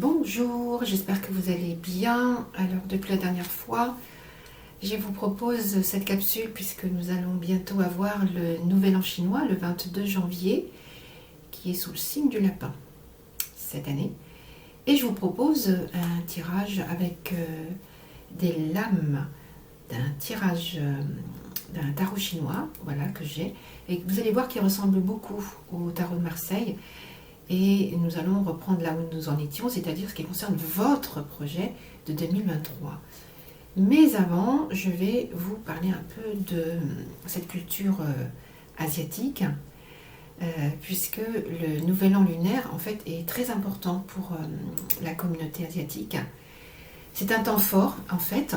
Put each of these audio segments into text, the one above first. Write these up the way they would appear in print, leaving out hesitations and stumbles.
Bonjour, j'espère que vous allez bien. Alors depuis la dernière fois, je vous propose cette capsule puisque nous allons bientôt avoir le nouvel an chinois, le 22 janvier, qui est sous le signe du lapin cette année. Et je vous propose un tirage avec des lames d'un d'un tarot chinois, voilà, que j'ai, et que vous allez voir qu'il ressemble beaucoup au tarot de Marseille. Et nous allons reprendre là où nous en étions, c'est-à-dire ce qui concerne votre projet de 2023. Mais avant, je vais vous parler un peu de cette culture asiatique, puisque le nouvel an lunaire, en fait, est très important pour la communauté asiatique. C'est un temps fort, en fait,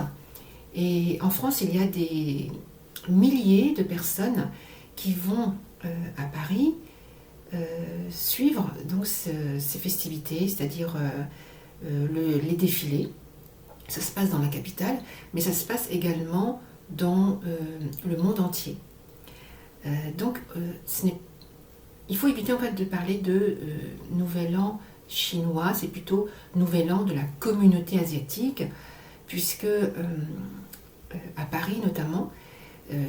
et en France, il y a des milliers de personnes qui vont à Paris suivre donc ces festivités, c'est-à-dire les défilés. Ça se passe dans la capitale, mais ça se passe également dans le monde entier. Il faut éviter en fait de parler de Nouvel An chinois, c'est plutôt Nouvel An de la communauté asiatique, puisque à Paris notamment,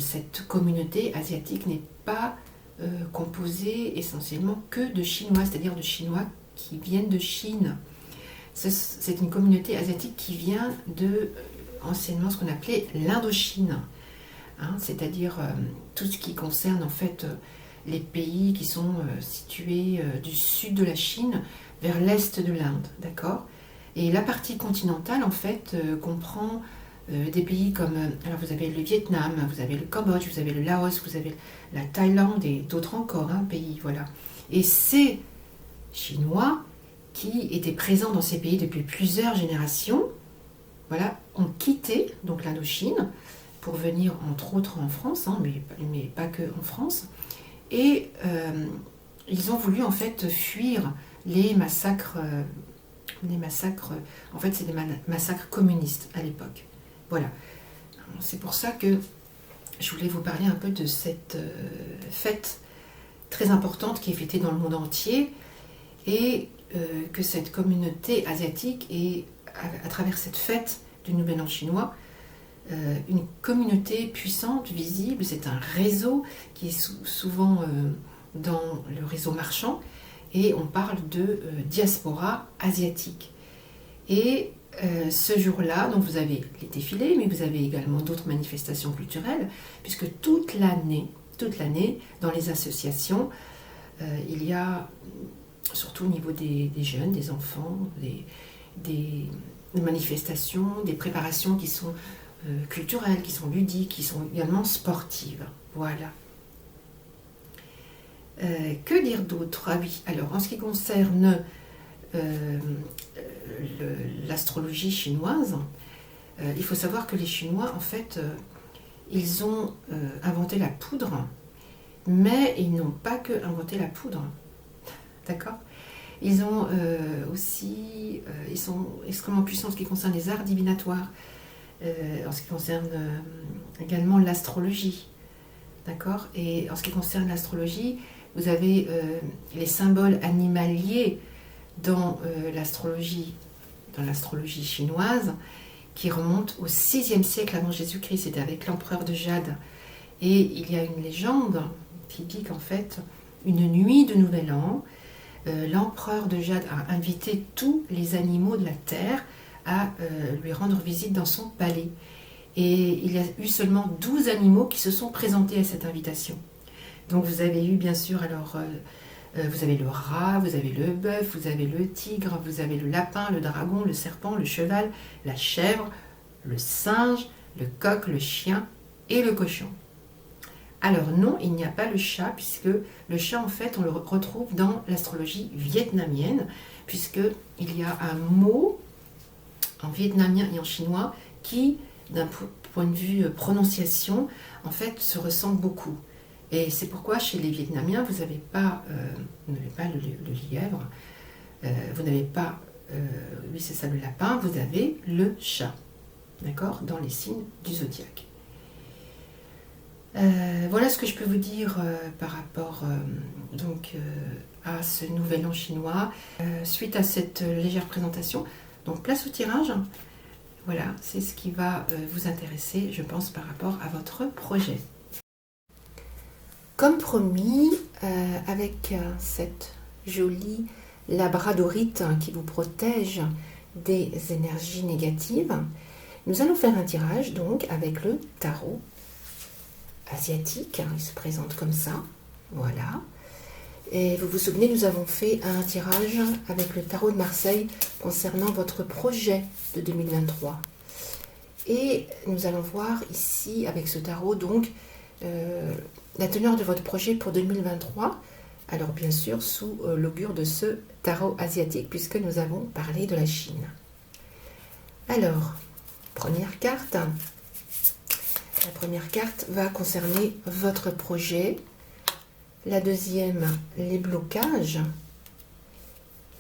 cette communauté asiatique n'est pas composée essentiellement que de Chinois, c'est-à-dire de Chinois qui viennent de Chine. C'est une communauté asiatique qui vient de anciennement ce qu'on appelait l'Indochine, hein, c'est-à-dire tout ce qui concerne en fait les pays qui sont situés du sud de la Chine vers l'est de l'Inde, d'accord. Et la partie continentale en fait comprend des pays comme, alors vous avez le Vietnam, vous avez le Cambodge, vous avez le Laos, vous avez la Thaïlande et d'autres encore, pays, voilà. Et ces Chinois qui étaient présents dans ces pays depuis plusieurs générations, voilà, ont quitté donc l'Indochine pour venir entre autres en France, mais pas que en France, et ils ont voulu en fait fuir les massacres, en fait c'est des massacres communistes à l'époque. Voilà, c'est pour ça que je voulais vous parler un peu de cette fête très importante qui est fêtée dans le monde entier et que cette communauté asiatique est, à travers cette fête du Nouvel An chinois, une communauté puissante, visible, c'est un réseau qui est souvent dans le réseau marchand et on parle de diaspora asiatique. Et ce jour-là, donc vous avez les défilés, mais vous avez également d'autres manifestations culturelles, puisque toute l'année, dans les associations, il y a, surtout au niveau des jeunes, des enfants, des manifestations, des préparations qui sont culturelles, qui sont ludiques, qui sont également sportives. Voilà. Que dire d'autre? Ah oui, alors en ce qui concerne l'astrologie chinoise, il faut savoir que les Chinois, en fait, ils ont inventé la poudre, mais ils n'ont pas que inventé la poudre, d'accord? Ils ont aussi, ils sont extrêmement puissants en ce qui concerne les arts divinatoires, en ce qui concerne également l'astrologie, d'accord? Et en ce qui concerne l'astrologie, vous avez les symboles animaliers dans l'astrologie chinoise qui remonte au 6e siècle avant Jésus-Christ. C'était avec l'empereur de Jade. Et il y a une légende qui dit qu'en fait, une nuit de Nouvel An, l'empereur de Jade a invité tous les animaux de la terre à lui rendre visite dans son palais. Et il y a eu seulement 12 animaux qui se sont présentés à cette invitation. Donc vous avez eu bien sûr alors... vous avez le rat, vous avez le bœuf, vous avez le tigre, vous avez le lapin, le dragon, le serpent, le cheval, la chèvre, le singe, le coq, le chien et le cochon. Alors non, il n'y a pas le chat, puisque le chat, en fait, on le retrouve dans l'astrologie vietnamienne, puisqu'il y a un mot en vietnamien et en chinois qui, d'un point de vue prononciation, en fait, se ressemble beaucoup. Et c'est pourquoi chez les Vietnamiens, vous n'avez pas, le lièvre, vous n'avez pas, oui c'est ça le lapin, vous avez le chat, d'accord, dans les signes du zodiaque. Voilà ce que je peux vous dire par rapport à ce nouvel an chinois suite à cette légère présentation. Donc place au tirage. Voilà, c'est ce qui va vous intéresser, je pense, par rapport à votre projet. Comme promis, avec cette jolie labradorite qui vous protège des énergies négatives, nous allons faire un tirage donc avec le tarot asiatique. Il se présente comme ça, voilà. Et vous vous souvenez, nous avons fait un tirage avec le tarot de Marseille concernant votre projet de 2023. Et nous allons voir ici avec ce tarot donc la teneur de votre projet pour 2023. Alors bien sûr sous l'augure de ce tarot asiatique puisque nous avons parlé de la Chine. Alors, première carte. La première carte va concerner votre projet. La deuxième, les blocages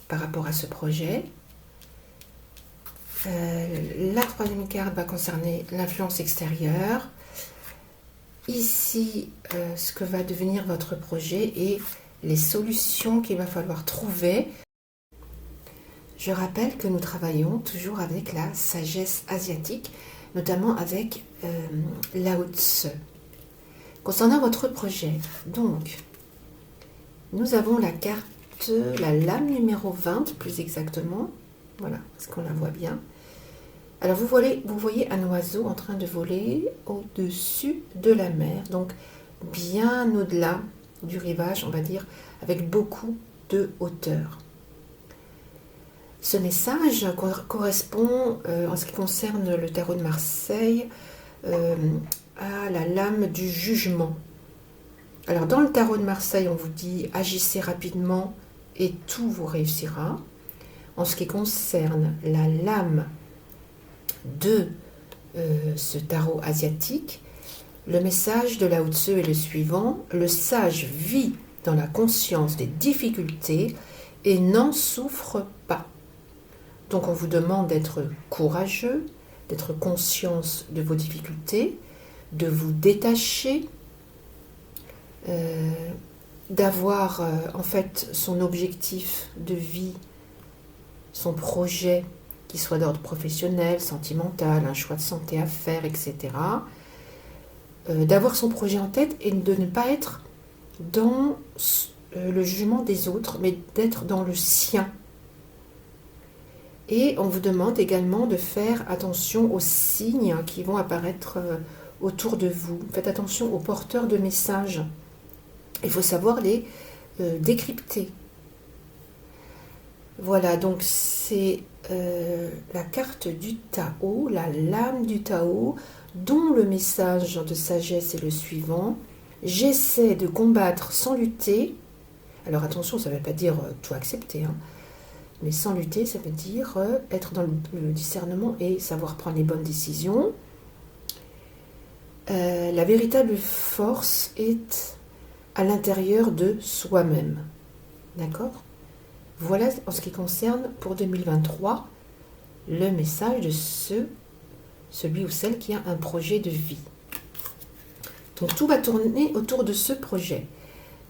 par rapport à ce projet. La troisième carte va concerner l'influence extérieure. Ici, ce que va devenir votre projet et les solutions qu'il va falloir trouver. Je rappelle que nous travaillons toujours avec la sagesse asiatique, notamment avec Lao Tse. Concernant votre projet, donc, nous avons la carte, la lame numéro 20, plus exactement. Voilà, est-ce qu'on la voit bien? Alors, vous voyez un oiseau en train de voler au-dessus de la mer, donc bien au-delà du rivage, on va dire, avec beaucoup de hauteur. Ce message correspond, en ce qui concerne le tarot de Marseille, à la lame du jugement. Alors, dans le tarot de Marseille, on vous dit « Agissez rapidement et tout vous réussira ». En ce qui concerne la lame de ce tarot asiatique, le message de Lao Tse est le suivant: le sage vit dans la conscience des difficultés et n'en souffre pas. Donc on vous demande d'être courageux, d'être conscient de vos difficultés, de vous détacher, d'avoir en fait son objectif de vie, son projet qui soit d'ordre professionnel, sentimental, un choix de santé à faire, etc. D'avoir son projet en tête et de ne pas être dans le jugement des autres, mais d'être dans le sien. Et on vous demande également de faire attention aux signes qui vont apparaître autour de vous. Faites attention aux porteurs de messages. Il faut savoir les décrypter. Voilà, donc c'est la carte du Tao, la lame du Tao, dont le message de sagesse est le suivant: j'essaie de combattre sans lutter. Alors attention, ça ne veut pas dire tout accepter, hein, mais sans lutter, ça veut dire être dans le discernement et savoir prendre les bonnes décisions. La véritable force est à l'intérieur de soi-même. D'accord ? Voilà en ce qui concerne pour 2023 le message de celui ou celle qui a un projet de vie. Donc tout va tourner autour de ce projet.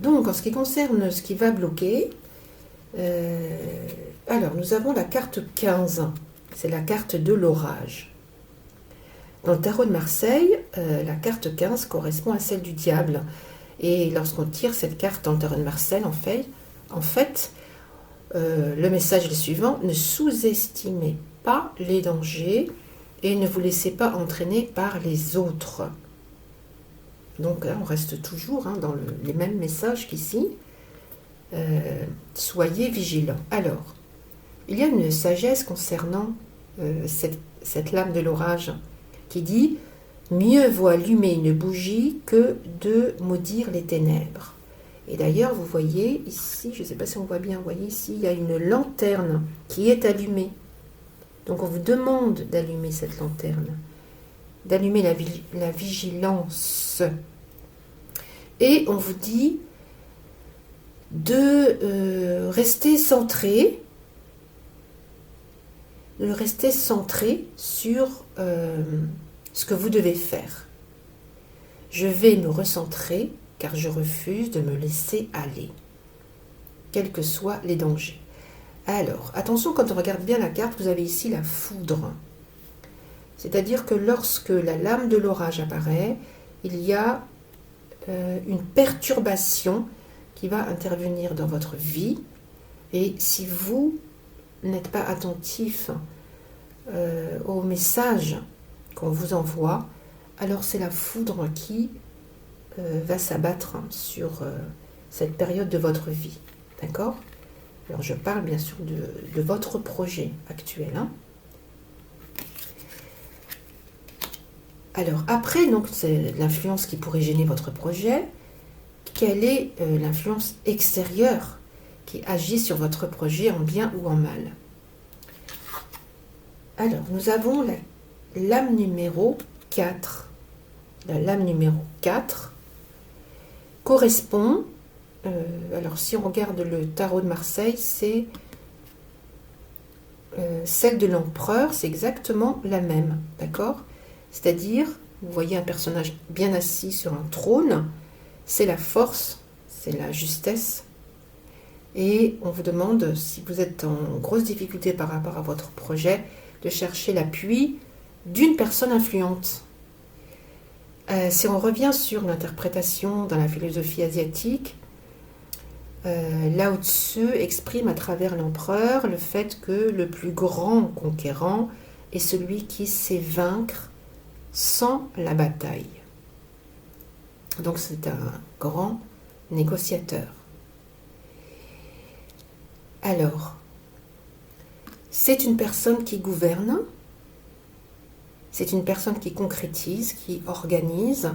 Donc en ce qui concerne ce qui va bloquer, alors nous avons la carte 15, c'est la carte de l'orage. Dans le tarot de Marseille, la carte 15 correspond à celle du diable. Et lorsqu'on tire cette carte dans le tarot de Marseille, en fait, le message est le suivant: ne sous-estimez pas les dangers et ne vous laissez pas entraîner par les autres. Donc on reste toujours dans les mêmes messages qu'ici. Soyez vigilants. Alors, il y a une sagesse concernant cette lame de l'orage qui dit: mieux vaut allumer une bougie que de maudire les ténèbres. Et d'ailleurs, vous voyez ici, je ne sais pas si on voit bien, vous voyez ici, il y a une lanterne qui est allumée. Donc on vous demande d'allumer cette lanterne, d'allumer la vigilance. Et on vous dit de rester centré, sur ce que vous devez faire. Je vais me recentrer car je refuse de me laisser aller. quels que soient les dangers. Alors, attention, quand on regarde bien la carte, vous avez ici la foudre. C'est-à-dire que lorsque la lame de l'orage apparaît, il y a une perturbation qui va intervenir dans votre vie. Et si vous n'êtes pas attentif aux messages qu'on vous envoie, alors c'est la foudre qui va s'abattre sur cette période de votre vie. D'accord ? Alors je parle bien sûr de votre projet actuel. Alors après, donc c'est l'influence qui pourrait gêner votre projet. Quelle est l'influence extérieure qui agit sur votre projet en bien ou en mal? Alors, nous avons la lame numéro 4. La lame numéro 4 correspond, alors si on regarde le tarot de Marseille, c'est celle de l'empereur, c'est exactement la même, d'accord? C'est-à-dire, vous voyez un personnage bien assis sur un trône, c'est la force, c'est la justesse. Et on vous demande, si vous êtes en grosse difficulté par rapport à votre projet, de chercher l'appui d'une personne influente. Si on revient sur l'interprétation dans la philosophie asiatique, Lao Tzu exprime à travers l'empereur le fait que le plus grand conquérant est celui qui sait vaincre sans la bataille. Donc c'est un grand négociateur. Alors, c'est une personne qui gouverne, c'est une personne qui concrétise, qui organise,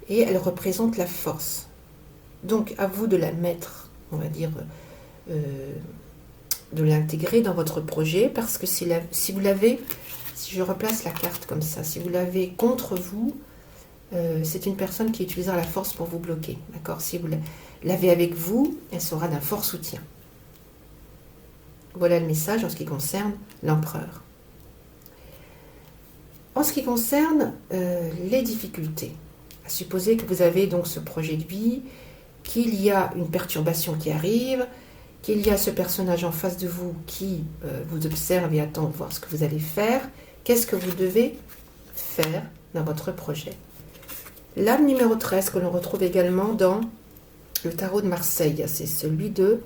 et elle représente la force. Donc, à vous de la mettre, on va dire, de l'intégrer dans votre projet, parce que si vous l'avez, si je replace la carte comme ça, si vous l'avez contre vous, c'est une personne qui utilisera la force pour vous bloquer. D'accord ? Si vous l'avez avec vous, elle sera d'un fort soutien. Voilà le message en ce qui concerne l'empereur. En ce qui concerne les difficultés, à supposer que vous avez donc ce projet de vie, qu'il y a une perturbation qui arrive, qu'il y a ce personnage en face de vous qui vous observe et attend de voir ce que vous allez faire, qu'est-ce que vous devez faire dans votre projet? L'âme numéro 13 que l'on retrouve également dans le tarot de Marseille, c'est celui de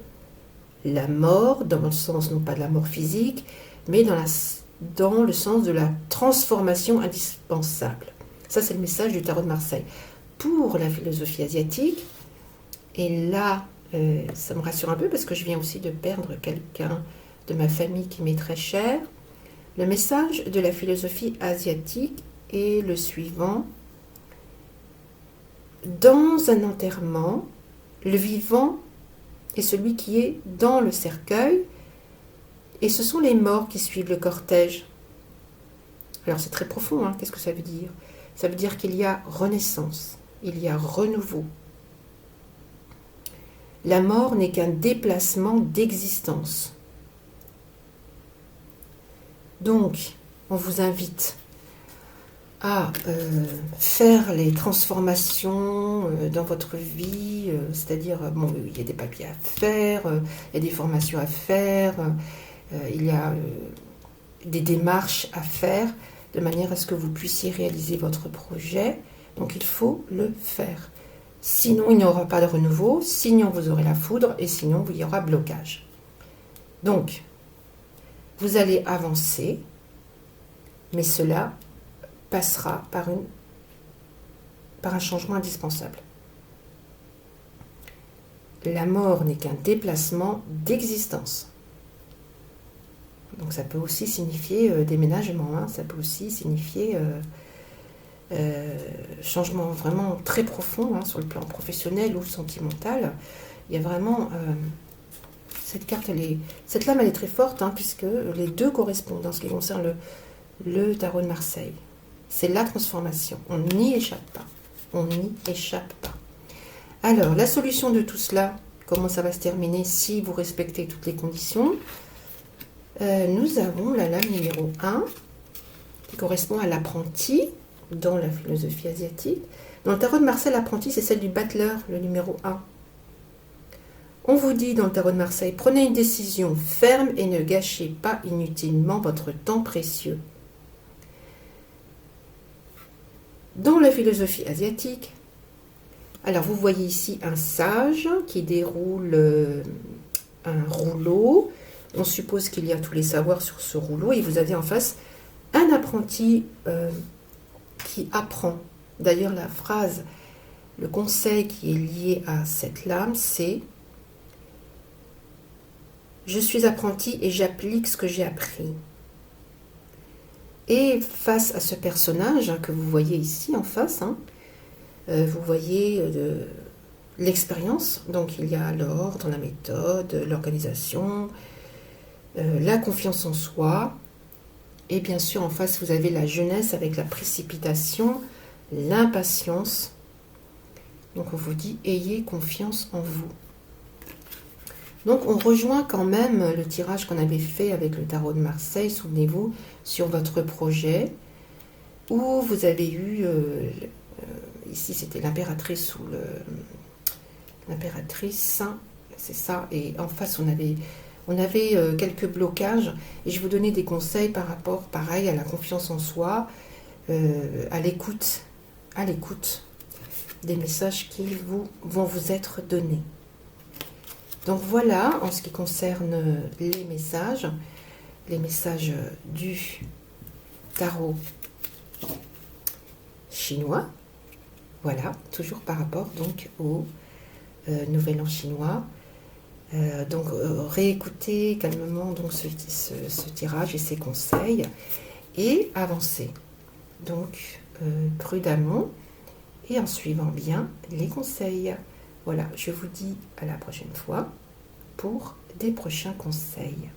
la mort, dans le sens non pas de la mort physique, mais dans le sens de la transformation indispensable. Ça, c'est le message du tarot de Marseille. Pour la philosophie asiatique, et là, ça me rassure un peu parce que je viens aussi de perdre quelqu'un de ma famille qui m'est très cher, le message de la philosophie asiatique est le suivant. Dans un enterrement, le vivant est celui qui est dans le cercueil, et ce sont les morts qui suivent le cortège. Alors c'est très profond, hein. Qu'est-ce que ça veut dire? Ça veut dire qu'il y a renaissance, il y a renouveau. La mort n'est qu'un déplacement d'existence. Donc, on vous invite à faire les transformations dans votre vie, c'est-à-dire, bon, il y a des papiers à faire, il y a des formations à faire, il y a des démarches à faire, de manière à ce que vous puissiez réaliser votre projet. Donc, il faut le faire. Sinon, il n'y aura pas de renouveau, sinon vous aurez la foudre, et sinon, il y aura blocage. Donc, vous allez avancer, mais cela passera par un changement indispensable. La mort n'est qu'un déplacement d'existence. Donc ça peut aussi signifier déménagement, hein, ça peut aussi signifier changement vraiment très profond, hein, sur le plan professionnel ou sentimental. Il y a vraiment... cette carte, cette lame, elle est très forte, hein, puisque les deux correspondent en ce qui concerne le tarot de Marseille. C'est la transformation. On n'y échappe pas. On n'y échappe pas. Alors, la solution de tout cela, comment ça va se terminer si vous respectez toutes les conditions? Nous avons la lame numéro 1, qui correspond à l'apprenti, dans la philosophie asiatique. Dans le tarot de Marseille, l'apprenti, c'est celle du battleur, le numéro 1. On vous dit dans le tarot de Marseille, prenez une décision ferme et ne gâchez pas inutilement votre temps précieux. Dans la philosophie asiatique, alors vous voyez ici un sage qui déroule un rouleau. On suppose qu'il y a tous les savoirs sur ce rouleau et vous avez en face un apprenti qui apprend. D'ailleurs, la phrase, le conseil qui est lié à cette lame, c'est « Je suis apprenti et j'applique ce que j'ai appris ». Et face à ce personnage que vous voyez ici en face, vous voyez l'expérience. Donc il y a l'ordre, la méthode, l'organisation, la confiance en soi. Et bien sûr, en face, vous avez la jeunesse avec la précipitation, l'impatience. Donc on vous dit, ayez confiance en vous. Donc on rejoint quand même le tirage qu'on avait fait avec le tarot de Marseille, souvenez-vous, sur votre projet, où vous avez eu, ici c'était l'impératrice ou l'impératrice, c'est ça, et en face on avait quelques blocages, et je vous donnais des conseils par rapport, pareil, à la confiance en soi, à l'écoute des messages qui vont vous être donnés. Donc voilà, en ce qui concerne les messages du tarot chinois. Voilà, toujours par rapport donc au nouvel an chinois. Donc réécoutez calmement donc ce tirage et ses conseils et avancez. Donc prudemment et en suivant bien les conseils. Voilà, je vous dis à la prochaine fois pour des prochains conseils.